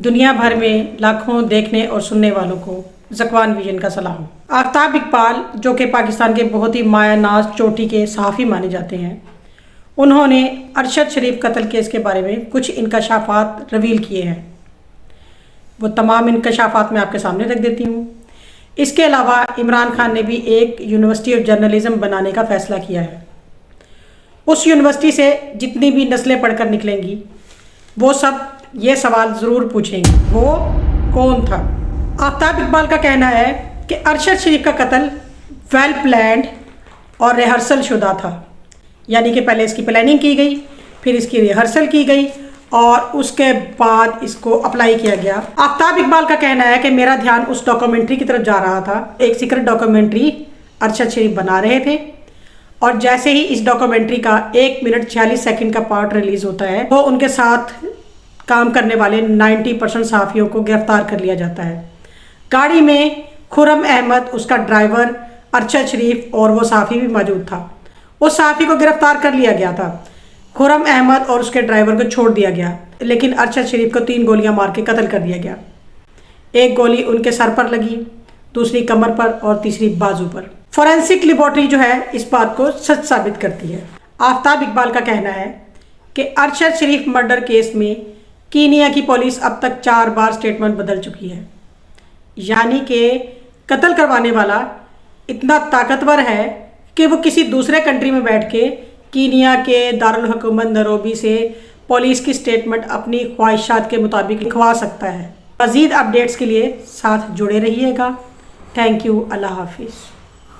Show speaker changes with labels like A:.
A: दुनिया भर में लाखों देखने और सुनने वालों को ज़कवान विजन का सलाम। आफ्ताब इकबाल जो कि पाकिस्तान के बहुत ही मायानाज चोटी के सहाफ़ी माने जाते हैं, उन्होंने अरशद शरीफ कत्ल केस के बारे में कुछ इंकशाफात रिवील किए हैं। वो तमाम इंकशाफात मैं आपके सामने रख देती हूँ। इसके अलावा इमरान खान ने भी एक यूनिवर्सिटी ऑफ जर्नलिज़म बनाने का फ़ैसला किया है। उस यूनिवर्सिटी से जितनी भी नस्लें पढ़कर निकलेंगी वो सब ये सवाल ज़रूर पूछेंगी, वो कौन था। आफ्ताब इकबाल का कहना है कि अरशद शरीफ का कत्ल वेल प्लान्ड और रिहर्सल शुदा था, यानी कि पहले इसकी प्लानिंग की गई, फिर इसकी रिहर्सल की गई और उसके बाद इसको अप्लाई किया गया। आफ्ताब इकबाल का कहना है कि मेरा ध्यान उस डॉक्यूमेंट्री की तरफ जा रहा था। एक सीक्रेट डॉक्यूमेंट्री अरशद शरीफ बना रहे थे और जैसे ही इस डॉक्यूमेंट्री का 1 मिनट 46 सेकंड का पार्ट रिलीज़ होता है तो उनके साथ काम करने वाले 90% सहाफ़ियों को गिरफ्तार कर लिया जाता है। गाड़ी में खुर्रम अहमद, उसका ड्राइवर, अरशद शरीफ और वो सहाफ़ी भी मौजूद था। उस सहाफ़ी को गिरफ्तार कर लिया गया था। खुर्रम अहमद और उसके ड्राइवर को छोड़ दिया गया, लेकिन अरशद शरीफ को 3 गोलियां मार के कत्ल कर दिया गया। एक गोली उनके सर पर लगी, दूसरी कमर पर और तीसरी बाजू पर। फॉरेंसिक लेबॉर्ट्री जो है इस बात को सच साबित करती है। आफ्ताब इकबाल का कहना है कि अरशद शरीफ मर्डर केस में कीनिया की पुलिस अब तक 4 बार स्टेटमेंट बदल चुकी है, यानी कि कत्ल करवाने वाला इतना ताकतवर है कि वो किसी दूसरे कंट्री में बैठ के कीनिया के दारुल हुकूमत नैरोबी से पुलिस की स्टेटमेंट अपनी ख्वाहिशात के मुताबिक लिखवा सकता है। मज़ीद अपडेट्स के लिए साथ जुड़े रहिएगा। Thank you. अल्लाह हाफिज़।